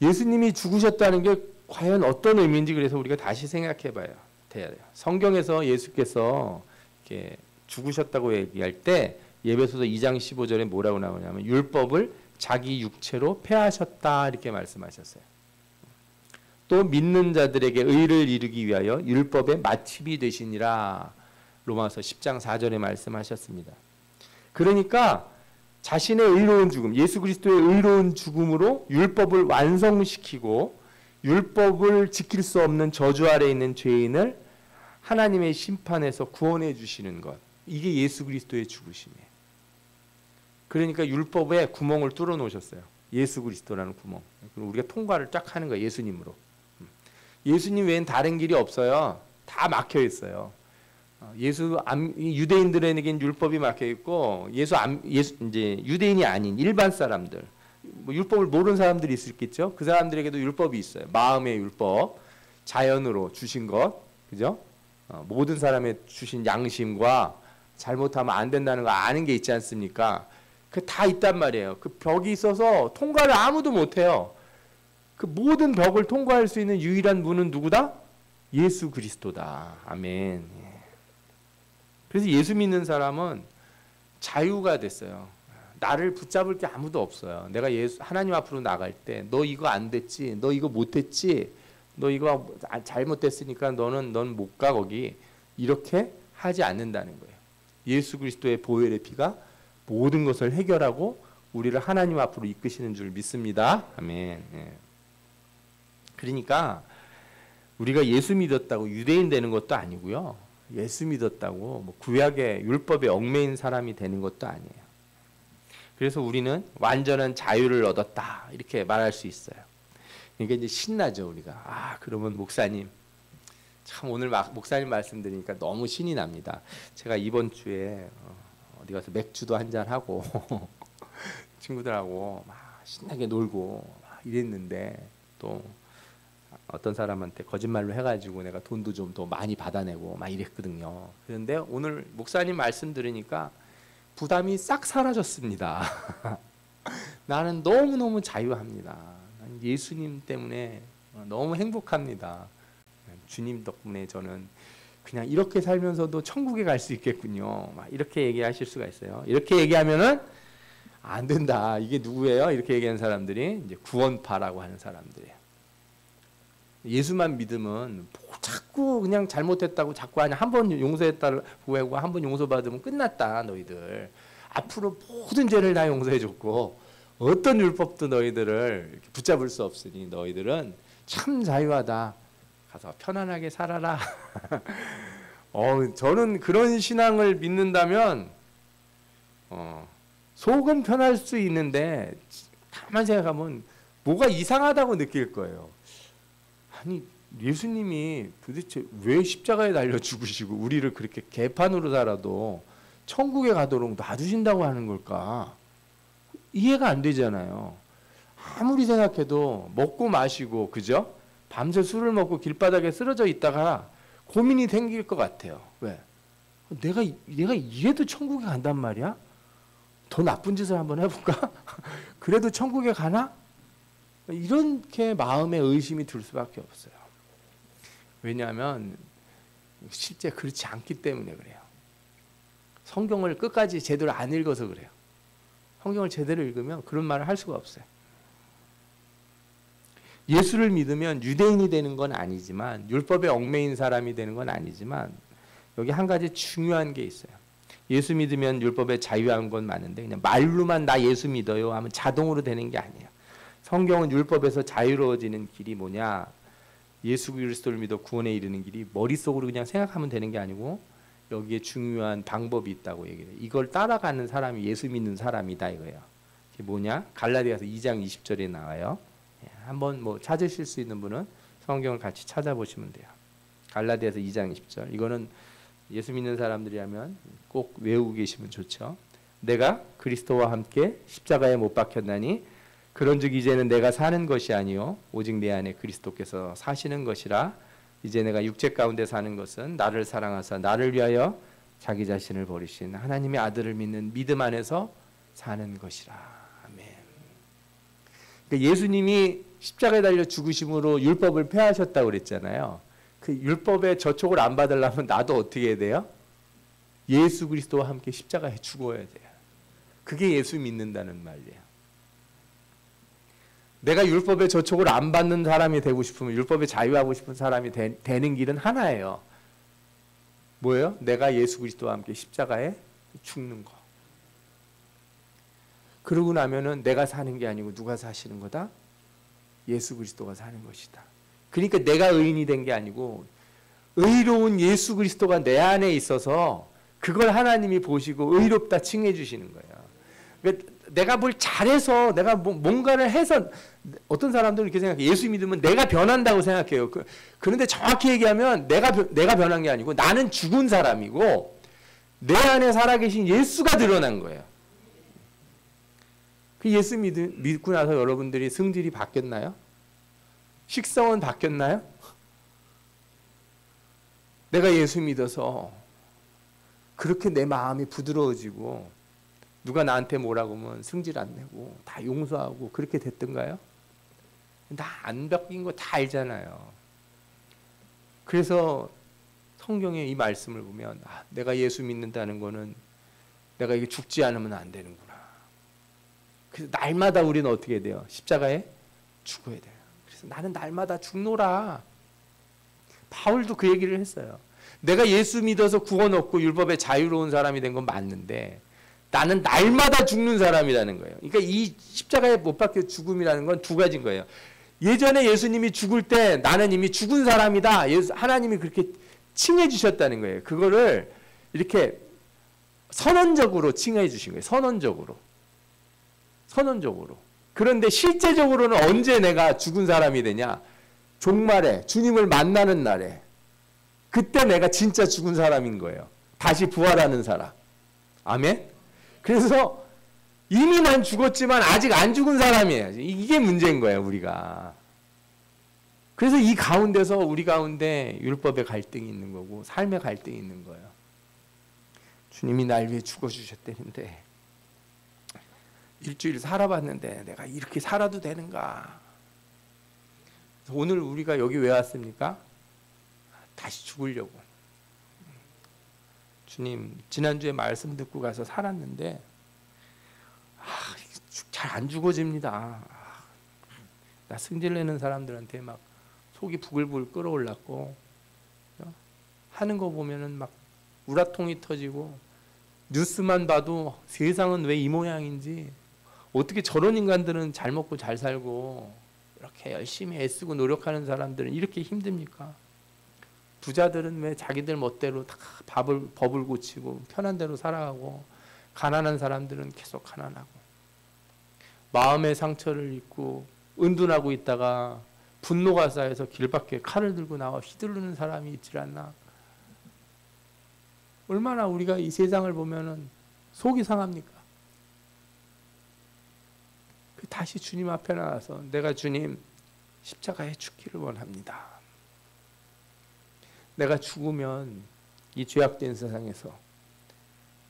거예요. 예수님이 죽으셨다는 게 과연 어떤 의미인지 그래서 우리가 다시 생각해 봐야 돼요. 성경에서 예수께서 이렇게 죽으셨다고 얘기할 때 예배소서 2장 15절에 뭐라고 나오냐면 율법을 자기 육체로 폐하셨다 이렇게 말씀하셨어요. 또 믿는 자들에게 의를 이루기 위하여 율법의 마침이 되시니라 로마서 10장 4절에 말씀하셨습니다. 그러니까 자신의 의로운 죽음, 예수 그리스도의 의로운 죽음으로 율법을 완성시키고 율법을 지킬 수 없는 저주 아래 있는 죄인을 하나님의 심판에서 구원해 주시는 것. 이게 예수 그리스도의 죽으심이에요. 그러니까 율법에 구멍을 뚫어 놓으셨어요. 예수 그리스도라는 구멍. 그리고 우리가 통과를 쫙 하는 거예요. 예수님으로. 예수님 외엔 다른 길이 없어요. 다 막혀 있어요. 유대인들에게는 율법이 막혀 있고 이제 유대인이 아닌 일반 사람들, 뭐 율법을 모르는 사람들이 있겠죠. 그 사람들에게도 율법이 있어요. 마음의 율법, 자연으로 주신 것, 그죠? 모든 사람의 주신 양심과 잘못하면 안 된다는 거 아는 게 있지 않습니까? 그 다 있단 말이에요. 그 벽이 있어서 통과를 아무도 못해요. 그 모든 벽을 통과할 수 있는 유일한 문은 누구다? 예수 그리스도다. 아멘. 그래서 예수 믿는 사람은 자유가 됐어요. 나를 붙잡을 게 아무도 없어요. 내가 하나님 앞으로 나갈 때 너 이거 안 됐지, 너 이거 못했지, 너 이거 잘못됐으니까 넌 못 가 거기, 이렇게 하지 않는다는 거예요. 예수 그리스도의 보혈의 피가 모든 것을 해결하고 우리를 하나님 앞으로 이끄시는 줄 믿습니다. 아멘. 예. 그러니까 우리가 예수 믿었다고 유대인 되는 것도 아니고요. 예수 믿었다고 뭐 구약의 율법에 얽매인 사람이 되는 것도 아니에요. 그래서 우리는 완전한 자유를 얻었다 이렇게 말할 수 있어요. 그러니까 이제 신나죠 우리가. 그러면 목사님 참 오늘 목사님 말씀 드리니까 너무 신이 납니다. 제가 이번 주에 어디 가서 맥주도 한잔 하고 친구들하고 막 신나게 놀고 막 이랬는데 또 어떤 사람한테 거짓말로 해가지고 내가 돈도 좀 더 많이 받아내고 막 이랬거든요. 그런데 오늘 목사님 말씀 들으니까 부담이 싹 사라졌습니다. 나는 너무너무 자유합니다. 예수님 때문에 너무 행복합니다. 주님 덕분에 저는 그냥 이렇게 살면서도 천국에 갈 수 있겠군요. 막 이렇게 얘기하실 수가 있어요. 이렇게 얘기하면은 안 된다. 이게 누구예요? 이렇게 얘기하는 사람들이 이제 구원파라고 하는 사람들이에요. 예수만 믿으면 자꾸 그냥 잘못했다고 자꾸 하냐. 한 번 용서했다고 하고 한 번 용서받으면 끝났다. 너희들 앞으로 모든 죄를 다 용서해줬고 어떤 율법도 너희들을 이렇게 붙잡을 수 없으니 너희들은 참 자유하다. 가서 편안하게 살아라. 저는 그런 신앙을 믿는다면 속은 편할 수 있는데 가만 생각하면 뭐가 이상하다고 느낄 거예요. 아니 예수님이 도대체 왜 십자가에 달려 죽으시고 우리를 그렇게 개판으로 살아도 천국에 가도록 놔두신다고 하는 걸까? 이해가 안 되잖아요. 아무리 생각해도 먹고 마시고 그죠? 밤새 술을 먹고 길바닥에 쓰러져 있다가 고민이 생길 것 같아요. 왜? 내가 이래도 천국에 간단 말이야? 더 나쁜 짓을 한번 해볼까? 그래도 천국에 가나? 이렇게 마음에 의심이 들 수밖에 없어요. 왜냐하면 실제 그렇지 않기 때문에 그래요. 성경을 끝까지 제대로 안 읽어서 그래요. 성경을 제대로 읽으면 그런 말을 할 수가 없어요. 예수를 믿으면 유대인이 되는 건 아니지만 율법에 얽매인 사람이 되는 건 아니지만 여기 한 가지 중요한 게 있어요. 예수 믿으면 율법에 자유한 건 많은데 그냥 말로만 나 예수 믿어요 하면 자동으로 되는 게 아니에요. 성경은 율법에서 자유로워지는 길이 뭐냐? 예수 그리스도를 믿어 구원에 이르는 길이 머릿속으로 그냥 생각하면 되는 게 아니고 여기에 중요한 방법이 있다고 얘기해요. 이걸 따라가는 사람이 예수 믿는 사람이다 이거예요. 이게 뭐냐? 갈라디아서 2장 20절에 나와요. 한번 뭐 찾으실 수 있는 분은 성경을 같이 찾아보시면 돼요. 갈라디아서 2장 20절. 이거는 예수 믿는 사람들이라면 꼭 외우고 계시면 좋죠. 내가 그리스도와 함께 십자가에 못 박혔나니 그런즉 이제는 내가 사는 것이 아니요 오직 내 안에 그리스도께서 사시는 것이라. 이제 내가 육체 가운데 사는 것은 나를 사랑하사 나를 위하여 자기 자신을 버리신 하나님의 아들을 믿는 믿음 안에서 사는 것이라. 아멘. 그러니까 예수님이 십자가에 달려 죽으심으로 율법을 폐하셨다고 그랬잖아요. 그 율법의 저촉을 안 받으려면 나도 어떻게 해야 돼요? 예수 그리스도와 함께 십자가에 죽어야 돼요. 그게 예수 믿는다는 말이에요. 내가 율법의 저촉을 안 받는 사람이 되고 싶으면 율법에 자유하고 싶은 사람이 되는 길은 하나예요. 뭐예요? 내가 예수 그리스도와 함께 십자가에 죽는 거. 그러고 나면은 내가 사는 게 아니고 누가 사시는 거다? 예수 그리스도가 사는 것이다. 그러니까 내가 의인이 된 게 아니고 의로운 예수 그리스도가 내 안에 있어서 그걸 하나님이 보시고 의롭다 칭해 주시는 거예요. 그러니까 내가 뭘 잘해서 내가 뭔가를 해서 어떤 사람들은 이렇게 생각해요. 예수 믿으면 내가 변한다고 생각해요. 그런데 정확히 얘기하면 내가 변한 게 아니고 나는 죽은 사람이고 내 안에 살아계신 예수가 드러난 거예요. 그 예수 믿고 나서 여러분들이 성질이 바뀌었나요? 식성은 바뀌었나요? 내가 예수 믿어서 그렇게 내 마음이 부드러워지고 누가 나한테 뭐라고 하면 승질 안 내고 다 용서하고 그렇게 됐던가요? 다 안 바뀐 거 다 알잖아요. 그래서 성경의 이 말씀을 보면 내가 예수 믿는다는 거는 내가 이게 죽지 않으면 안 되는구나. 그래서 날마다 우리는 어떻게 돼요? 십자가에 죽어야 돼요. 그래서 나는 날마다 죽노라. 바울도 그 얘기를 했어요. 내가 예수 믿어서 구원 얻고 율법에 자유로운 사람이 된 건 맞는데 나는 날마다 죽는 사람이라는 거예요. 그러니까 이 십자가에 못 박혀 죽음이라는 건 두 가지인 거예요. 예전에 예수님이 죽을 때 나는 이미 죽은 사람이다. 하나님이 그렇게 칭해 주셨다는 거예요. 그거를 이렇게 선언적으로 칭해 주신 거예요. 선언적으로. 그런데 실제적으로는 언제 내가 죽은 사람이 되냐? 종말에 주님을 만나는 날에 그때 내가 진짜 죽은 사람인 거예요. 다시 부활하는 사람. 아멘? 그래서 이미 난 죽었지만 아직 안 죽은 사람이에요. 이게 문제인 거예요, 우리가. 그래서 이 가운데서 우리 가운데 율법의 갈등이 있는 거고 삶의 갈등이 있는 거예요. 주님이 날 위해 죽어주셨다는데 일주일 살아봤는데 내가 이렇게 살아도 되는가? 오늘 우리가 여기 왜 왔습니까? 다시 죽으려고. 주님, 지난주에 말씀 듣고 가서 살았는데 잘 안 죽어집니다. 나 승질내는 사람들한테 막 속이 부글부글 끓어올랐고 하는 거 보면은 막 우라통이 터지고 뉴스만 봐도 세상은 왜 이 모양인지 어떻게 저런 인간들은 잘 먹고 잘 살고 이렇게 열심히 애쓰고 노력하는 사람들은 이렇게 힘듭니까? 부자들은 왜 자기들 멋대로 다 법을 고치고 편한 대로 살아가고 가난한 사람들은 계속 가난하고 마음의 상처를 입고 은둔하고 있다가 분노가 쌓여서 길 밖에 칼을 들고 나와 휘두르는 사람이 있질 않나? 얼마나 우리가 이 세상을 보면은 속이 상합니까? 다시 주님 앞에 나와서 내가 주님 십자가에 죽기를 원합니다. 내가 죽으면 이 죄악된 세상에서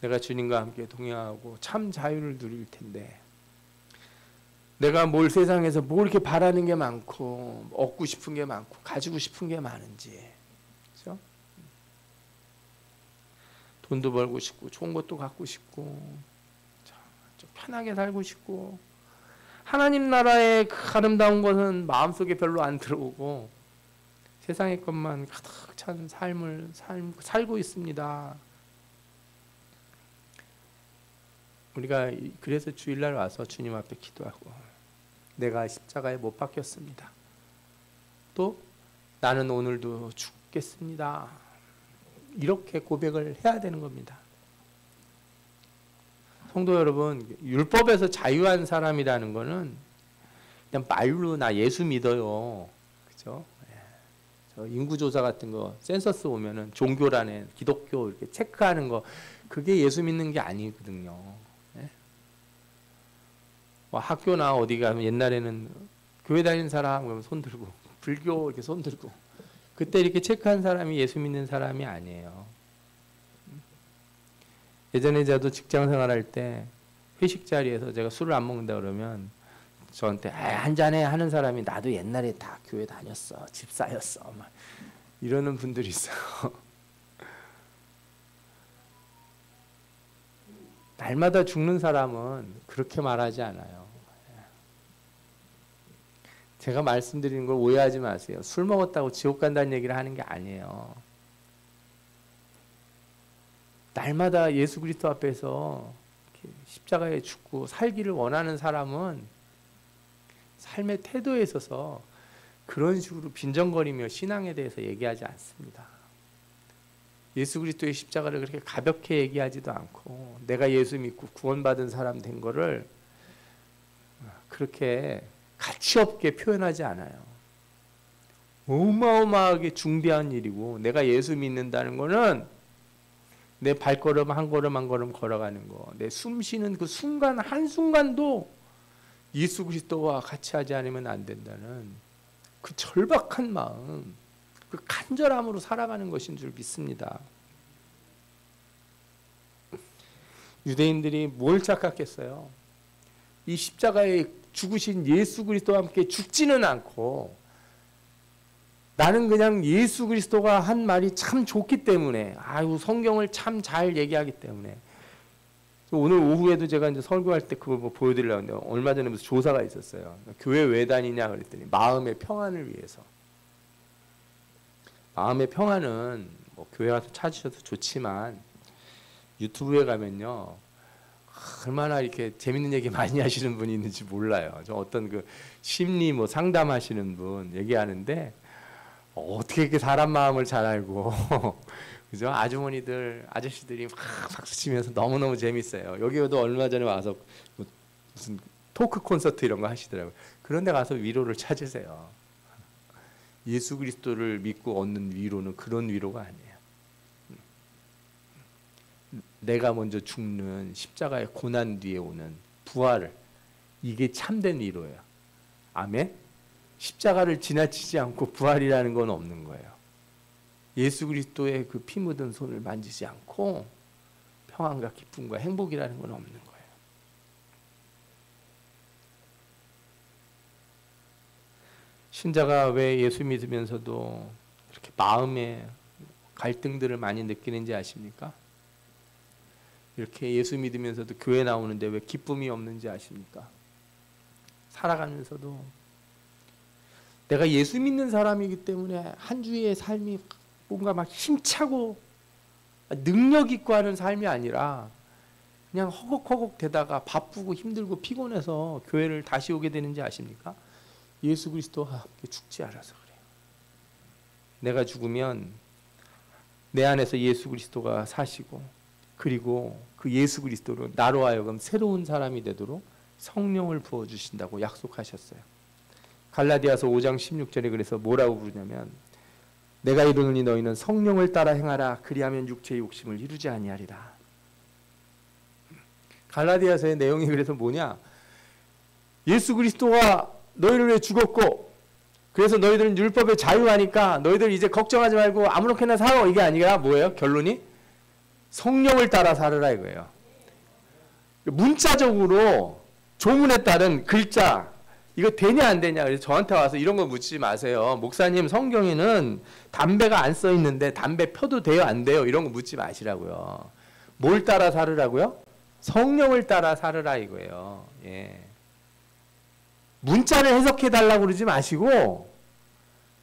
내가 주님과 함께 동행하고 참 자유를 누릴 텐데 내가 세상에서 뭘 이렇게 바라는 게 많고 얻고 싶은 게 많고 가지고 싶은 게 많은지, 그렇죠? 돈도 벌고 싶고 좋은 것도 갖고 싶고 좀 편하게 살고 싶고 하나님 나라의 그 아름다운 것은 마음속에 별로 안 들어오고 세상의 것만 가득 찬 삶을 살고 있습니다. 우리가 그래서 주일날 와서 주님 앞에 기도하고 내가 십자가에 못 박혔습니다. 또 나는 오늘도 죽겠습니다. 이렇게 고백을 해야 되는 겁니다. 성도 여러분, 율법에서 자유한 사람이라는 거는 그냥 말로 나 예수 믿어요. 그죠? 저 인구조사 같은 거, 센서스 오면은 종교란에 기독교 이렇게 체크하는 거, 그게 예수 믿는 게 아니거든요. 학교나 어디 가면 옛날에는 교회 다니는 사람 그러면 손 들고, 불교 이렇게 손 들고, 그때 이렇게 체크한 사람이 예수 믿는 사람이 아니에요. 예전에 저도 직장 생활할 때 회식 자리에서 제가 술을 안 먹는다 그러면 저한테 한 잔해 하는 사람이 나도 옛날에 다 교회 다녔어, 집사였어, 막 이러는 분들이 있어요. 날마다 죽는 사람은 그렇게 말하지 않아요. 제가 말씀드리는 걸 오해하지 마세요. 술 먹었다고 지옥 간다는 얘기를 하는 게 아니에요. 날마다 예수 그리스도 앞에서 십자가에 죽고 살기를 원하는 사람은 삶의 태도에 있어서 그런 식으로 빈정거리며 신앙에 대해서 얘기하지 않습니다. 예수 그리스도의 십자가를 그렇게 가볍게 얘기하지도 않고 내가 예수 믿고 구원받은 사람 된 거를 그렇게 가치 없게 표현하지 않아요. 어마어마하게 중대한 일이고 내가 예수 믿는다는 거는 내 발걸음 한 걸음 한 걸음 걸어가는 거, 내 숨 쉬는 그 순간 한순간도 예수 그리스도와 같이 하지 않으면 안 된다는 그 절박한 마음, 그 간절함으로 살아가는 것인 줄 믿습니다. 유대인들이 뭘 착각했어요? 이 십자가에 죽으신 예수 그리스도와 함께 죽지는 않고 나는 그냥 예수 그리스도가 한 말이 참 좋기 때문에, 아유 성경을 참 잘 얘기하기 때문에 오늘 오후에도 제가 이제 설교할 때 그걸 뭐 보여드리려고 하는데 얼마 전에 무슨 조사가 있었어요. 교회 왜 다니냐 그랬더니 마음의 평안을 위해서. 마음의 평안은 뭐 교회 와서 찾으셔도 좋지만 유튜브에 가면요 얼마나 이렇게 재밌는 얘기 많이 하시는 분이 있는지 몰라요. 저 어떤 그 심리 뭐 상담하시는 분 얘기하는데 어떻게 이렇게 사람 마음을 잘 알고 그죠? 아주머니들 아저씨들이 막 박수 치면서 너무너무 재밌어요. 여기도 얼마 전에 와서 무슨 토크 콘서트 이런 거 하시더라고요. 그런 데 가서 위로를 찾으세요. 예수 그리스도를 믿고 얻는 위로는 그런 위로가 아니에요. 내가 먼저 죽는 십자가의 고난 뒤에 오는 부활을, 이게 참된 위로예요. 아멘? 십자가를 지나치지 않고 부활이라는 건 없는 거예요. 예수 그리스도의 그 피 묻은 손을 만지지 않고 평안과 기쁨과 행복이라는 건 없는 거예요. 신자가 왜 예수 믿으면서도 이렇게 마음에 갈등들을 많이 느끼는지 아십니까? 이렇게 예수 믿으면서도 교회 나오는데 왜 기쁨이 없는지 아십니까? 살아가면서도 내가 예수 믿는 사람이기 때문에 한 주의 삶이 뭔가 막 힘차고 능력 있고 하는 삶이 아니라 그냥 허걱허걱 대다가 바쁘고 힘들고 피곤해서 교회를 다시 오게 되는지 아십니까? 예수 그리스도와 함께 죽지 않아서 그래요. 내가 죽으면 내 안에서 예수 그리스도가 사시고 그리고 그 예수 그리스도로 나로 하여금 새로운 사람이 되도록 성령을 부어주신다고 약속하셨어요. 갈라디아서 5장 16절에 그래서 뭐라고 부르냐면 내가 이르노니 너희는 성령을 따라 행하라 그리하면 육체의 욕심을 이루지 아니하리라. 갈라디아서의 내용이 그래서 뭐냐? 예수 그리스도가 너희를 위해 죽었고 그래서 너희들은 율법에 자유하니까 너희들 이제 걱정하지 말고 아무렇게나 살아, 이게 아니라 뭐예요? 결론이? 성령을 따라 살으라 이거예요. 문자적으로 조문에 따른 글자 이거 되냐 안 되냐 그래서 저한테 와서 이런 거 묻지 마세요. 목사님 성경에는 담배가 안 써 있는데 담배 펴도 돼요 안 돼요 이런 거 묻지 마시라고요. 뭘 따라 살으라고요? 성령을 따라 살으라 이거예요. 예. 문자를 해석해 달라고 그러지 마시고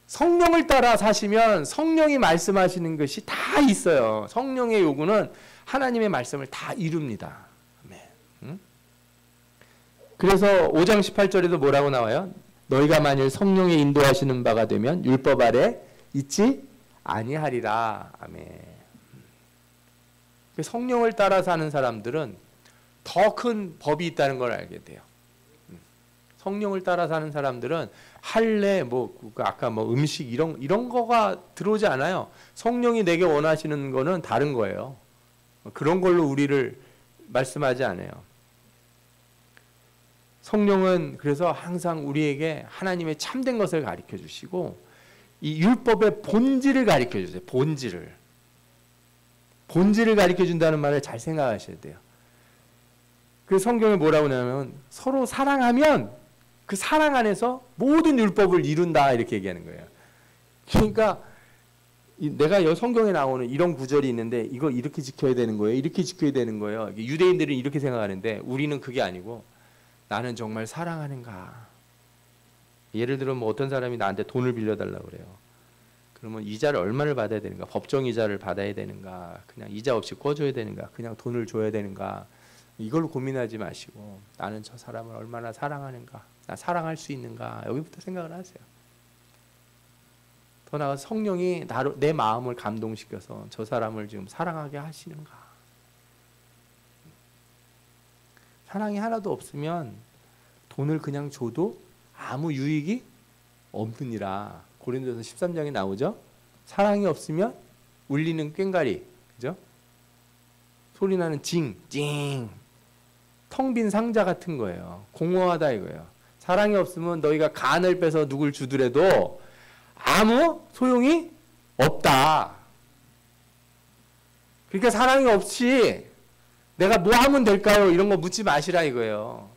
성령을 따라 사시면 성령이 말씀하시는 것이 다 있어요. 성령의 요구는 하나님의 말씀을 다 이룹니다. 응? 그래서 5장 18절에도 뭐라고 나와요? 너희가 만일 성령의 인도하시는 바가 되면 율법 아래 있지 아니하리라. 아멘. 성령을 따라 사는 사람들은 더 큰 법이 있다는 걸 알게 돼요. 성령을 따라 사는 사람들은 할례 뭐 아까 뭐 음식 이런 거가 들어오지 않아요. 성령이 내게 원하시는 거는 다른 거예요. 그런 걸로 우리를 말씀하지 않아요. 성령은 그래서 항상 우리에게 하나님의 참된 것을 가르쳐 주시고 이 율법의 본질을 가르쳐 주세요. 본질을 가르쳐 준다는 말을 잘 생각하셔야 돼요. 그 성경에 뭐라고 하냐면 서로 사랑하면 그 사랑 안에서 모든 율법을 이룬다 이렇게 얘기하는 거예요. 그러니까 내가 성경에 나오는 이런 구절이 있는데 이거 이렇게 지켜야 되는 거예요. 이렇게 지켜야 되는 거예요. 유대인들은 이렇게 생각하는데 우리는 그게 아니고 나는 정말 사랑하는가. 예를 들어 뭐 어떤 사람이 나한테 돈을 빌려달라고 그래요. 그러면 이자를 얼마를 받아야 되는가. 법정 이자를 받아야 되는가. 그냥 이자 없이 꿔줘야 되는가. 그냥 돈을 줘야 되는가. 이걸로 고민하지 마시고 나는 저 사람을 얼마나 사랑하는가. 나 사랑할 수 있는가. 여기부터 생각을 하세요. 더 나아가 성령이 내 마음을 감동시켜서 저 사람을 지금 사랑하게 하시는가. 사랑이 하나도 없으면 돈을 그냥 줘도 아무 유익이 없느니라. 고린도서 13장에 나오죠. 사랑이 없으면 울리는 꽹과리, 그죠? 소리나는 징, 텅 빈 상자 같은 거예요. 공허하다 이거예요. 사랑이 없으면 너희가 간을 빼서 누굴 주더라도 아무 소용이 없다. 그러니까 사랑이 없이 내가 뭐 하면 될까요? 이런 거 묻지 마시라 이거예요.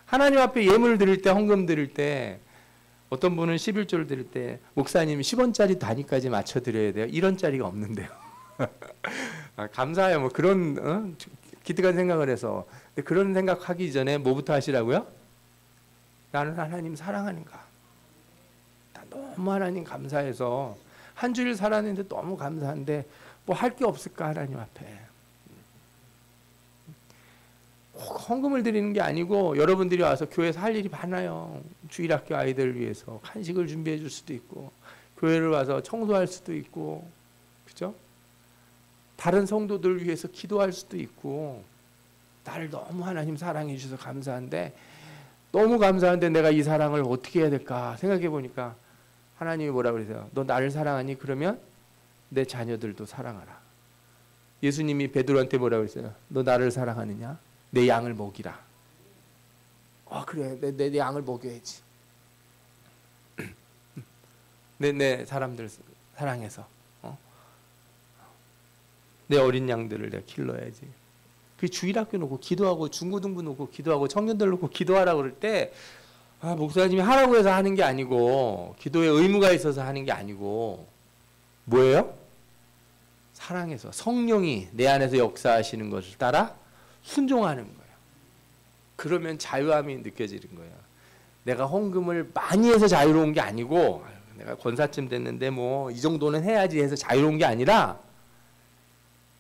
하나님 앞에 예물 드릴 때, 헌금 드릴 때 어떤 분은 11조를 드릴 때 목사님이 10원짜리 단위까지 맞춰 드려야 돼요. 1원짜리가 없는데요. 감사해요. 뭐 그런 기특한 생각을 해서. 근데 그런 생각하기 전에 뭐부터 하시라고요? 나는 하나님 사랑하는가? 나 너무 하나님 감사해서 한 주일 살았는데 너무 감사한데 뭐 할 게 없을까 하나님 앞에. 헌금을 드리는 게 아니고 여러분들이 와서 교회에서 할 일이 많아요. 주일학교 아이들을 위해서 간식을 준비해 줄 수도 있고 교회를 와서 청소할 수도 있고 그죠? 다른 성도들 위해서 기도할 수도 있고 나를 너무 하나님 사랑해 주셔서 감사한데 너무 감사한데 내가 이 사랑을 어떻게 해야 될까 생각해 보니까 하나님이 뭐라고 그러세요? 너 나를 사랑하니? 그러면 내 자녀들도 사랑하라. 예수님이 베드로한테 뭐라고 그랬어요? 너 나를 사랑하느냐? 내 양을 먹이라. 그래 내 양을 먹여야지. 내 사람들 사랑해서 내 어린 양들을 내가 길러야지. 그 주일학교 놓고 기도하고 중고등부 놓고 기도하고 청년들 놓고 기도하라고 그럴 때 목사님이 하라고 해서 하는 게 아니고 기도에 의무가 있어서 하는 게 아니고 뭐예요? 사랑해서 성령이 내 안에서 역사하시는 것을 따라 순종하는 거예요. 그러면 자유함이 느껴지는 거예요. 내가 헌금을 많이 해서 자유로운 게 아니고 내가 권사쯤 됐는데 뭐 이 정도는 해야지 해서 자유로운 게 아니라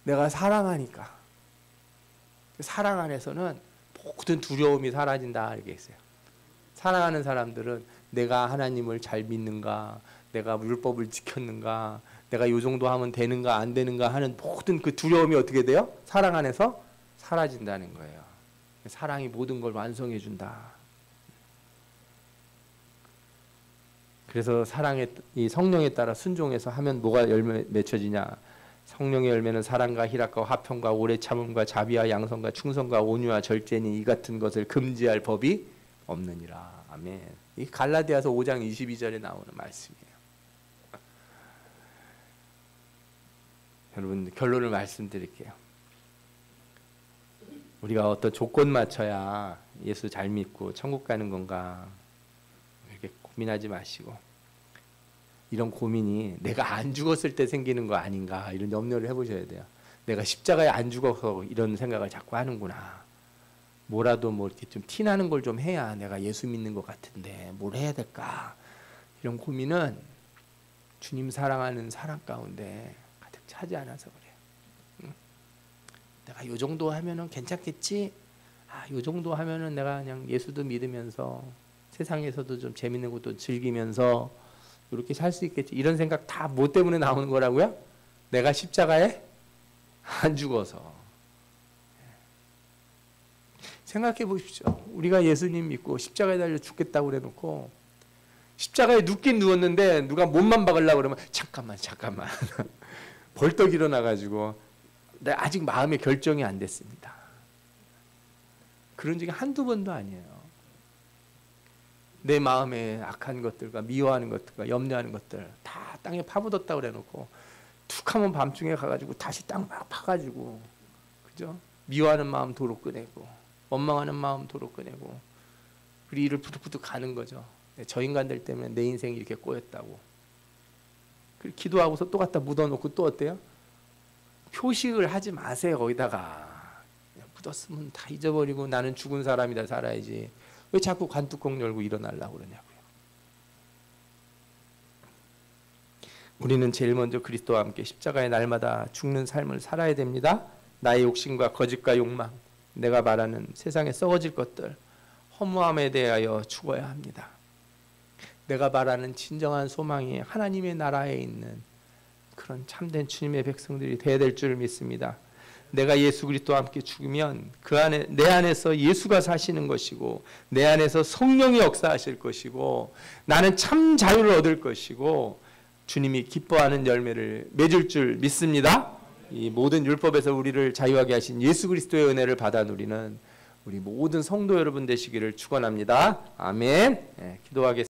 내가 사랑하니까. 사랑 안에서는 모든 두려움이 사라진다 이렇게 했어요. 사랑하는 사람들은 내가 하나님을 잘 믿는가, 내가 율법을 지켰는가, 내가 이 정도 하면 되는가 안 되는가 하는 모든 그 두려움이 어떻게 돼요? 사랑 안에서 사라진다는 거예요. 사랑이 모든 걸 완성해 준다. 그래서 사랑의 이 성령에 따라 순종해서 하면 뭐가 열매 맺혀지냐? 성령의 열매는 사랑과 희락과 화평과 오래 참음과 자비와 양선과 충성과 온유와 절제니 이 같은 것을 금지할 법이 없느니라. 아멘. 이 갈라디아서 5장 22절에 나오는 말씀이에요. 여러분 결론을 말씀드릴게요. 우리가 어떤 조건 맞춰야 예수 잘 믿고 천국 가는 건가 이렇게 고민하지 마시고 이런 고민이 내가 안 죽었을 때 생기는 거 아닌가 이런 염려를 해보셔야 돼요. 내가 십자가에 안 죽어서 이런 생각을 자꾸 하는구나. 뭐라도 뭐 이렇게 좀 티나는 걸 좀 해야 내가 예수 믿는 것 같은데 뭘 해야 될까? 이런 고민은 주님 사랑하는 사랑 가운데 가득 차지 않아서 그래요. 응? 내가 요 정도 하면은 괜찮겠지? 요 정도 하면은 내가 그냥 예수도 믿으면서 세상에서도 좀 재밌는 것도 즐기면서 이렇게 살 수 있겠지. 이런 생각 다 뭐 때문에 나오는 거라고요? 내가 십자가에 안 죽어서. 생각해 보십시오. 우리가 예수님 믿고 십자가에 달려 죽겠다고 그래놓고 십자가에 눕긴 누웠는데 누가 몸만 박으려고 그러면 잠깐만 벌떡 일어나가지고 내가 아직 마음의 결정이 안 됐습니다. 그런 적이 한두 번도 아니에요. 내 마음에 악한 것들과 미워하는 것들과 염려하는 것들 다 땅에 파묻었다 그래놓고 툭 하면 밤중에 가가지고 다시 땅 막 파가지고 그죠? 미워하는 마음 도로 꺼내고 원망하는 마음 도로 꺼내고 그리고 이를 부득부득 가는 거죠. 저 인간들 때문에 내 인생이 이렇게 꼬였다고. 그리고 기도하고서 또 갖다 묻어놓고 또 어때요? 표식을 하지 마세요. 거기다가 묻었으면 다 잊어버리고 나는 죽은 사람이다 살아야지. 왜 자꾸 관뚜껑 열고 일어나려고 그러냐고요. 우리는 제일 먼저 그리스도와 함께 십자가의 날마다 죽는 삶을 살아야 됩니다. 나의 욕심과 거짓과 욕망, 내가 말하는 세상에 썩어질 것들, 허무함에 대하여 죽어야 합니다. 내가 말하는 진정한 소망이 하나님의 나라에 있는 그런 참된 주님의 백성들이 되어야 될 줄 믿습니다. 내가 예수 그리스도와 함께 죽으면 그 안에 내 안에서 예수가 사시는 것이고 내 안에서 성령이 역사하실 것이고 나는 참 자유를 얻을 것이고 주님이 기뻐하는 열매를 맺을 줄 믿습니다. 이 모든 율법에서 우리를 자유하게 하신 예수 그리스도의 은혜를 받아 누리는 우리 모든 성도 여러분 되시기를 축원합니다. 아멘. 기도하겠습니다.